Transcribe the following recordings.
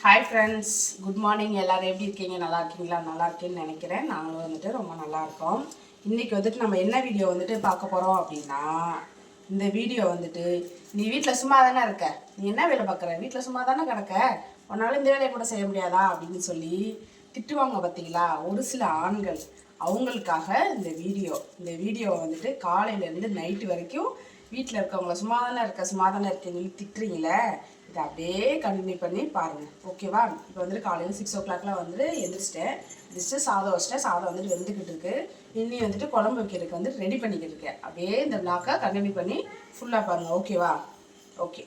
Hi friends, good morning. எல்லோரும் எப்படி இருக்கீங்க? நல்லா இருக்கீங்களா? நல்லா இருக்கேன்னு நினைக்கிறேன். நாங்களும் வந்துட்டு ரொம்ப நல்லா இருக்கோம். இன்றைக்கி வந்துட்டு நம்ம என்ன வீடியோ வந்துட்டு பார்க்க போகிறோம் அப்படின்னா, இந்த வீடியோ வந்துட்டு நீ வீட்டில் சும்மா தானே இருக்க, நீ என்ன வேலை பார்க்குற, வீட்டில் சும்மா தானே கிடக்க, உன்னால் இந்த வேலையை கூட செய்ய முடியாதா அப்படின்னு சொல்லி திட்டுவாங்க பார்த்தீங்களா ஒரு சில ஆண்கள். அவங்களுக்காக இந்த வீடியோவை வந்துட்டு காலையிலேருந்து நைட்டு வரைக்கும் வீட்டில் இருக்கவங்கள சும்மா தானே இருக்கீங்க திட்டுறீங்களே, இதை அப்படியே கண்டினியூ பண்ணி பாருங்கள், ஓகேவா? இப்போ வந்துட்டு காலையில் 6 o'clock வந்துட்டு எந்திரிச்சிட்டு சாதம் வச்சிட்டேன். சாதம் வந்துட்டு வெந்துக்கிட்டு இருக்கு. இன்னி வந்துட்டு குழம்பு வைக்கிறதுக்கு வந்துட்டு ரெடி பண்ணிக்கிட்டு இருக்கேன். அப்படியே இந்த பிளாக்கை கண்டினியூ பண்ணி ஃபுல்லாக பாருங்கள், ஓகேவா? ஓகே.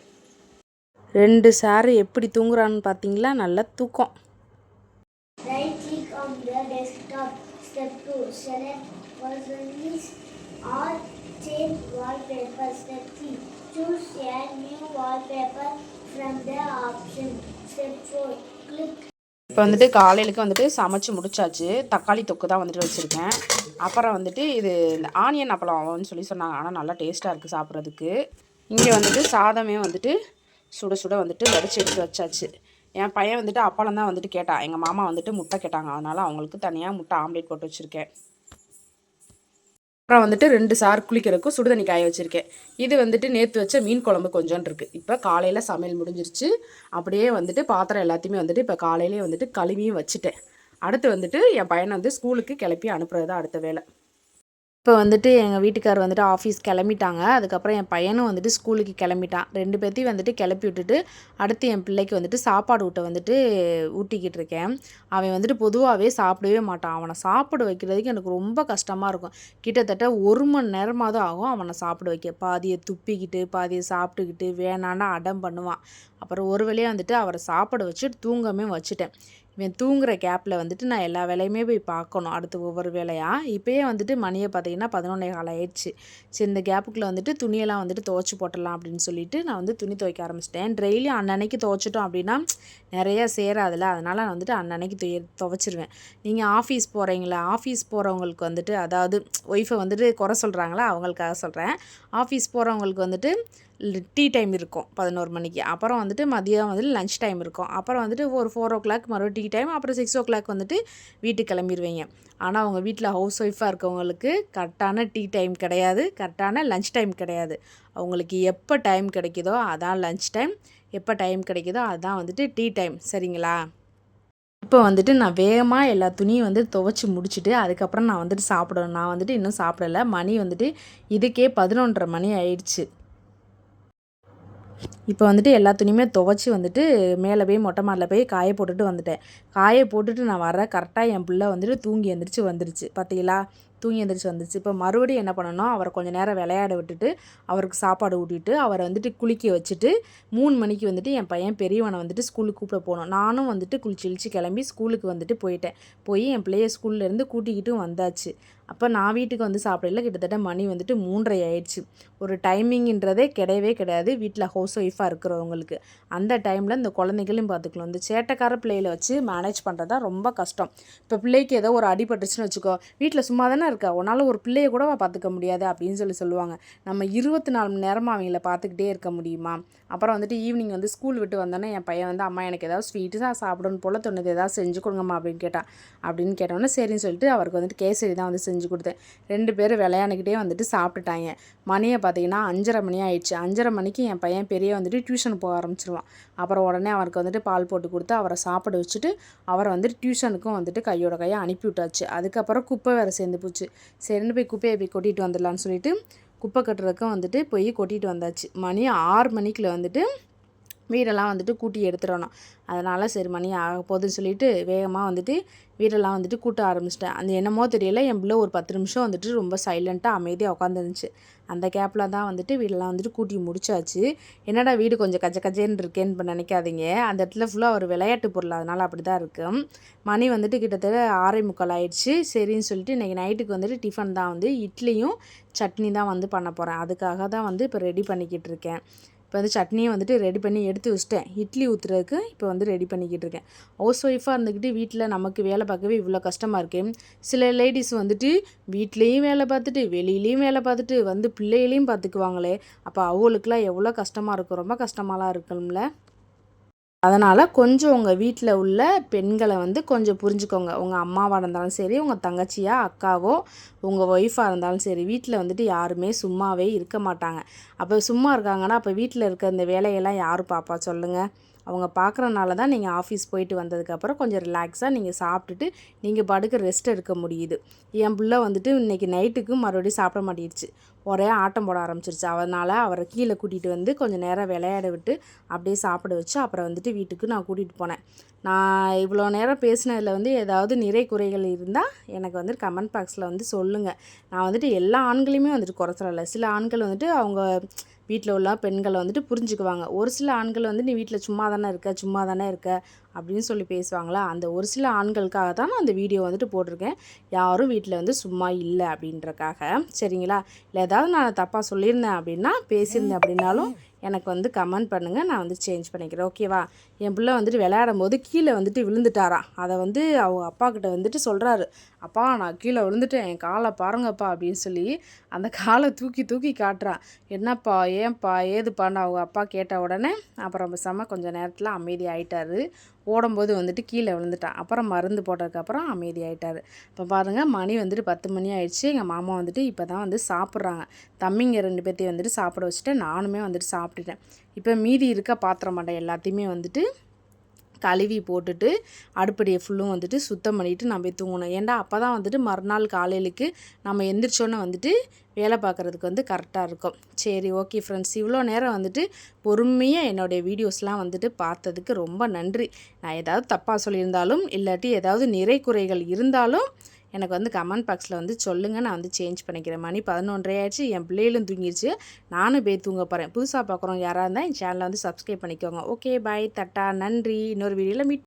2 சாரு எப்படி தூங்குறான்னு பார்த்தீங்களா? நல்ல தூக்கம். Right click on the desktop. Step 2. Select personalize or change wallpaper. Step 3. Choose a new wallpaper from the option. Step 4. Click. இப்போ வந்துட்டு காலையிலுக்கு வந்துட்டு சமைச்சு முடிச்சாச்சு. தக்காளி தொக்கு தான் வந்துட்டு வச்சுருக்கேன். அப்புறம் வந்துட்டு இது இந்த ஆனியன் அப்பளம்னு சொல்லி சொன்னாங்க. ஆனால் நல்லா டேஸ்ட்டாக இருக்குது சாப்பிட்றதுக்கு. இங்கே வந்துட்டு சாதமே வந்துட்டு சுட சுட வந்துட்டு வடிச்சு எடுத்து வச்சாச்சு. என் பையன் வந்துட்டு அப்பளம் தான் வந்துட்டு கேட்டான். எங்கள் மாமா வந்துட்டு முட்டை கேட்டாங்க. அதனால் அவங்களுக்கு தனியாக முட்டை ஆம்லேட் போட்டு வச்சுருக்கேன். அப்புறம் வந்துட்டு 2 சார் குளிக்கிறதுக்கும் சுடுதண்ணி காய வச்சுருக்கேன். இது வந்துட்டு நேற்று வச்ச மீன் குழம்பு கொஞ்சோன்னு இருக்குது. இப்போ காலையில் சமையல் முடிஞ்சிருச்சு. அப்படியே வந்துட்டு பாத்திரம் எல்லாத்தையுமே வந்துட்டு இப்போ காலையிலே வந்துட்டு கழுவியும் வச்சுட்டேன். அடுத்து வந்துட்டு என் பையனை வந்து ஸ்கூலுக்கு கிளப்பி அனுப்புறது தான் அடுத்த வேலை. இப்போ வந்துட்டு எங்கள் வீட்டுக்கார் வந்துட்டு ஆஃபீஸ் கிளம்பிட்டாங்க. அதுக்கப்புறம் என் பையனும் வந்துட்டு ஸ்கூலுக்கு கிளம்பிட்டான். 2 பேர்த்தையும் வந்துட்டு கிளப்பி விட்டுட்டு அடுத்து என் பிள்ளைக்கு வந்துட்டு சாப்பாடு வந்துட்டு ஊட்டிக்கிட்டு இருக்கேன். அவன் வந்துட்டு பொதுவாகவே சாப்பிடவே மாட்டான். அவனை சாப்பிட வைக்கிறதுக்கு எனக்கு ரொம்ப கஷ்டமாக இருக்கும். கிட்டத்தட்ட 1 மணி நேரமாவது ஆகும் அவனை சாப்பிட வைக்க. பாதியை துப்பிக்கிட்டு பாதியை சாப்பிட்டுக்கிட்டு வேணான்னா அடம் பண்ணுவான். அப்புறம் ஒரு வழியாக வந்துட்டு அவரை சாப்பிட வச்சு தூங்கவே வச்சுட்டேன். இவன் தூங்குகிற கேப்பில் வந்துட்டு நான் எல்லா வேலையுமே போய் பார்க்கணும். அடுத்து ஒவ்வொரு வேலையாக இப்போயே வந்துட்டு மணியை பார்த்தீங்கன்னா 11:15 ஆயிடுச்சு. சரி, இந்த கேப்புக்குள்ளே வந்துட்டு துணியெல்லாம் வந்துட்டு துவைச்சி போட்டுடலாம் அப்படின்னு சொல்லிட்டு நான் வந்து துணி துவைக்க ஆரம்பிச்சிட்டேன். டெய்லியும் அன்னன்னைக்கு துவைச்சிட்டோம் அப்படின்னா நிறையா சேராதில்ல. அதனால் நான் வந்துட்டு அன்னன்னைக்கு துவைச்சிருவேன். நீங்கள் ஆஃபீஸ் போகிறீங்களா? ஆஃபீஸ் போகிறவங்களுக்கு வந்துட்டு, அதாவது ஒய்ஃபை வந்துட்டு குறை சொல்கிறாங்களா, அவங்களுக்காக சொல்கிறேன். ஆஃபீஸ் போகிறவங்களுக்கு வந்துட்டு டீ டைம் இருக்கும் 11 மணிக்கு. அப்புறம் வந்துட்டு மதியம் வந்துட்டு லஞ்ச் டைம் இருக்கும். அப்புறம் வந்துட்டு ஒரு 4 o'clock மறுபடியும் டீ டைம். அப்புறம் 6 o'clock வந்துட்டு வீட்டுக்கு கிளம்பிடுவீங்க. ஆனால் அவங்க வீட்டில் ஹவுஸ் ஒய்ஃபாக இருக்கவங்களுக்கு கரெக்டான டீ டைம் கிடையாது, கரெக்டான லஞ்ச் டைம் கிடையாது. அவங்களுக்கு எப்போ டைம் கிடைக்குதோ அதான் லஞ்ச் டைம், எப்போ டைம் கிடைக்குதோ அதுதான் வந்துட்டு டீ டைம், சரிங்களா? இப்போ வந்துட்டு நான் வேகமாக எல்லா துணியும் வந்து துவைச்சி முடிச்சுட்டு அதுக்கப்புறம் நான் வந்துட்டு சாப்பிடணும். நான் வந்துட்டு இன்னும் சாப்பிடலை. மணி வந்துட்டு இதுக்கே 11:30 மணி ஆயிடுச்சு. இப்போ வந்துட்டு எல்லா துணியுமே துவைச்சி வந்துட்டு மேலே போய் மொட்டை மாடியில் போய் காய போட்டுட்டு வந்துட்டேன். காய போட்டுட்டு நான் வரேன். கரெக்டாக என் பிள்ளை வந்துட்டு தூங்கி எழுந்திரிச்சு வந்துருச்சு. பார்த்தீங்களா? தூங்கி எழுந்திரிச்சு வந்துருச்சு. இப்போ மறுபடியும் என்ன பண்ணணும், அவரை கொஞ்சம் நேரம் விளையாட விட்டுட்டு அவருக்கு சாப்பாடு ஊட்டிட்டு அவரை வந்துட்டு குளிக்க வச்சுட்டு 3 மணிக்கு வந்துட்டு என் பையன் பெரியவனை வந்துட்டு ஸ்கூலுக்கு கூப்பிட போகணும். நானும் வந்துட்டு குளிச்சு கிளம்பி ஸ்கூலுக்கு வந்துட்டு போய் என் பிள்ளைய ஸ்கூல்லேருந்து கூட்டிக்கிட்டும் வந்தாச்சு. அப்போ நான் வீட்டுக்கு வந்து சாப்பிடல. கிட்டத்தட்ட மணி வந்துட்டு 3:30 ஆயிடுச்சு. ஒரு டைமிங்கிறதே கிடையவே கிடையாது வீட்டில் ஹவுஸ் ஒய்ஃபாக இருக்கிறவங்களுக்கு. அந்த டைமில் இந்த குழந்தைகளையும் பார்த்துக்கலாம். இந்த சேட்டைக்கார பிள்ளைகளை வச்சு மேனேஜ் பண்ணுறது தான் ரொம்ப கஷ்டம். இப்போ பிள்ளைக்கு ஏதோ ஒரு அடிபட்டுச்சுன்னு வச்சுக்கோ, வீட்டில் சும்மா தானே இருக்கா, உன்னால் ஒரு பிள்ளையை கூட பார்த்துக்க முடியாது அப்படின்னு சொல்லுவாங்க. நம்ம 24 மணி நேரமாக அவங்கள பார்த்துக்கிட்டே இருக்க முடியுமா? அப்புறம் வந்துட்டு ஈவினிங் வந்து ஸ்கூல் விட்டு வந்தோன்னே என் பையன் வந்து, அம்மா எனக்கு ஏதாவது ஸ்வீட்டு தான் சாப்பிடணும் போல் தோணுது, ஏதாவது செஞ்சு கொடுங்கம்மா அப்படின்னு கேட்டோன்னே சரின்னு சொல்லிட்டு அவருக்கு வந்துட்டு கேசரி தான் வந்து செஞ்சு கொடுத்தேன். 2 பேரும் விளையாண்டுக்கிட்டே வந்துட்டு சாப்பிட்டுட்டாங்க. மணியை பார்த்தீங்கன்னா 5:30 மணி ஆயிடுச்சு. 5:30 மணிக்கு என் பையன் பெரிய வந்துட்டு டியூஷன் போக ஆரம்பிச்சிருவான். அப்புறம் உடனே அவருக்கு வந்துட்டு பால் போட்டு கொடுத்து அவரை சாப்பிட வச்சுட்டு அவரை வந்துட்டு டியூஷனுக்கும் வந்துட்டு கையோட கையை அனுப்பி விட்டாச்சு. அதுக்கப்புறம் குப்பை வேறு சேர்ந்து போச்சு. சரின்னு போய் குப்பையை போய் கொட்டிட்டு வந்துடலான்னு சொல்லிட்டு குப்பை கட்டுறதுக்கும் வந்துட்டு போய் கொட்டிட்டு வந்தாச்சு. மணி 6 மணிக்குள்ள வந்துட்டு வீடெல்லாம் வந்துட்டு கூட்டி எடுத்துடணும். அதனால் சரி மணி ஆக போகுதுன்னு சொல்லிட்டு வேகமாக வந்துட்டு வீடெல்லாம் வந்துட்டு கூட்ட ஆரம்பிச்சிட்டேன். அந்த என்னமோ தெரியல, என் பிள்ளை ஒரு 10 நிமிஷம் வந்துட்டு ரொம்ப சைலண்ட்டாக அமைதியாக உட்காந்துருந்துச்சு. அந்த கேப்பில் தான் வந்துட்டு வீடெல்லாம் வந்துட்டு கூட்டி முடிச்சாச்சு. என்னடா வீடு கொஞ்சம் கஜேன்னு இருக்கேன்னு இப்போ நினைக்காதீங்க. அந்த இடத்துல ஃபுல்லாக ஒரு விளையாட்டு பொருள், அதனால் அப்படி தான் இருக்கும். மணி வந்துட்டு கிட்டத்தட்ட 6:45 ஆயிடுச்சு. சரின்னு சொல்லிட்டு இன்றைக்கி நைட்டுக்கு வந்துட்டு டிஃபன் தான் வந்து இட்லியும் சட்னி தான் வந்து பண்ண போகிறேன். அதுக்காக தான் வந்து இப்போ ரெடி பண்ணிக்கிட்டு இருக்கேன். இப்போ வந்து சட்னியை வந்துட்டு ரெடி பண்ணி எடுத்து வச்சிட்டேன். இட்லி ஊற்றுறதுக்கு இப்போ வந்து ரெடி பண்ணிக்கிட்டு இருக்கேன். ஹவுஸ் ஒய்ஃபாக இருந்துக்கிட்டு வீட்டில் நமக்கு வேலை பார்க்கவே இவ்வளோ கஷ்டமாக இருக்கேன். சில லேடிஸ் வந்துட்டு வீட்லேயும் வேலை பார்த்துட்டு வெளியிலையும் வேலை பார்த்துட்டு வந்து பிள்ளைகளையும் பார்த்துக்குவாங்களே, அப்போ அவங்களுக்குலாம் எவ்வளோ கஷ்டமாக இருக்கும். ரொம்ப கஷ்டமாலாம் இருக்கும்ல. அதனால் கொஞ்சம் உங்கள் வீட்டில் உள்ள பெண்களை வந்து கொஞ்சம் புரிஞ்சுக்கோங்க. உங்கள் அம்மாவாக இருந்தாலும் சரி, உங்கள் தங்கச்சியா அக்காவோ உங்கள் ஒய்ஃபாக இருந்தாலும் சரி, வீட்டில் வந்துட்டு யாருமே சும்மாவே இருக்க மாட்டாங்க. அப்போ சும்மா இருக்காங்கன்னா அப்போ வீட்டில் இருக்க இந்த வேலையெல்லாம் யார் பார்ப்பா சொல்லுங்கள்? அவங்க பார்க்குறனால தான் நீங்கள் ஆஃபீஸ் போயிட்டு வந்ததுக்கப்புறம் கொஞ்சம் ரிலாக்ஸாக நீங்கள் சாப்பிட்டுட்டு நீங்கள் பாட்டுக்கு ரெஸ்ட் எடுக்க முடியுது. என் பிள்ளை வந்துட்டு இன்றைக்கி நைட்டுக்கு மறுபடியும் சாப்பிட மாட்டேடுச்சு. ஒரே ஆட்டம் போட ஆரம்பிச்சிருச்சு. அதனால் அவரை கீழே கூட்டிகிட்டு வந்து கொஞ்சம் நேரம் விளையாட விட்டு அப்படியே சாப்பிட வச்சு அப்புறம் வந்துட்டு வீட்டுக்கு நான் கூட்டிகிட்டு போனேன். நான் இவ்வளோ நேரம் பேசினதில் வந்து ஏதாவது நிறை குறைகள் இருந்தால் எனக்கு வந்துட்டு கமெண்ட் பாக்ஸில் வந்து சொல்லுங்கள். நான் வந்துட்டு எல்லா ஆண்களையுமே வந்துட்டு குறை சொல்லலை. சில ஆண்கள் வந்துட்டு அவங்க வீட்டில் உள்ள பெண்களை வந்துட்டு புரிஞ்சுக்குவாங்க. ஒரு சில ஆண்கள் வந்து நீ வீட்டில் சும்மா தானே இருக்க அப்படின்னு சொல்லி பேசுவாங்களா, அந்த ஒரு சில ஆண்களுக்காக தான் நான் அந்த வீடியோ வந்துட்டு போட்டிருக்கேன். யாரும் வீட்டில் வந்து சும்மா இல்லை அப்படின்றக்காக. சரிங்களா? இல்லை ஏதாவது நான் தப்பாக சொல்லியிருந்தேன் அப்படின்னா பேசியிருந்தேன் அப்படின்னாலும் எனக்கு வந்து கமெண்ட் பண்ணுங்கள். நான் வந்து சேஞ்ச் பண்ணிக்கிறேன். ஓகேவா? என் பிள்ளை வந்துட்டு விளையாடும் போது கீழே வந்துட்டு விழுந்துட்டாராம். அதை வந்து அவங்க அப்பாக்கிட்ட வந்துட்டு சொல்கிறாரு, அப்பா நான் கீழே விழுந்துட்டேன், என் காலை பாருங்கப்பா அப்படின்னு சொல்லி அந்த காலை தூக்கி தூக்கி காட்டுறான். என்னப்பா ஏன்பா ஏதுப்பான்னு அவங்க அப்பா கேட்ட உடனே அப்புறம் பேசாமல் கொஞ்சம் நேரத்தில் அமைதி ஆகிட்டாரு. ஓடும்போது வந்துட்டு கீழே விழுந்துட்டான். அப்புறம் மருந்து போட்டதுக்கப்புறம் அமைதி ஆகிட்டார். இப்போ பாருங்கள் மணி வந்துட்டு 10 மணி ஆயிடுச்சு. எங்கள் மாமா வந்துட்டு இப்போ தான் வந்து சாப்பிட்றாங்க. தம்பிங்க 2 பேர்த்தையும் வந்துட்டு சாப்பிட வச்சுட்டு நானுமே வந்துட்டு சாப்பிட்டுட்டேன். இப்போ மீதி இருக்க பாத்திரம் மண்டை எல்லாத்தையுமே வந்துட்டு கழுவி போட்டுட்டு அடுப்படியை ஃபுல்லும் வந்துட்டு சுத்தம் பண்ணிவிட்டு நான் போய் தூங்கணும். ஏன்டா அப்போ தான் வந்துட்டு மறுநாள் காலையிலுக்கு நம்ம எந்திரிச்சோன்னே வந்துட்டு வேலை பார்க்குறதுக்கு வந்து கரெக்டாக இருக்கும். சரி ஓகே ஃப்ரெண்ட்ஸ், இவ்வளோ நேரம் வந்துட்டு பொறுமையாக என்னுடைய வீடியோஸ்லாம் வந்துட்டு பார்த்ததுக்கு ரொம்ப நன்றி. நான் ஏதாவது தப்பாக சொல்லியிருந்தாலும் இல்லாட்டி ஏதாவது நிறை குறைகள் இருந்தாலும் எனக்கு வந்து கமெண்ட் பாக்ஸில் வந்து சொல்லுங்கள். நான் வந்து சேஞ்ச் பண்ணிக்கிறேன். மணி 11:30 ஆயிடுச்சு. என் பிள்ளைகளும் தூங்கிடுச்சு. நானும் போய் தூங்க போகிறேன். புதுசாக பார்க்குறவங்க யாராக இருந்தால் என் சேனலை வந்து சப்ஸ்கிரைப் பண்ணிக்கோங்க. ஓகே பாய், தட்டா, நன்றி. இன்னொரு வீடியோவில் மீட்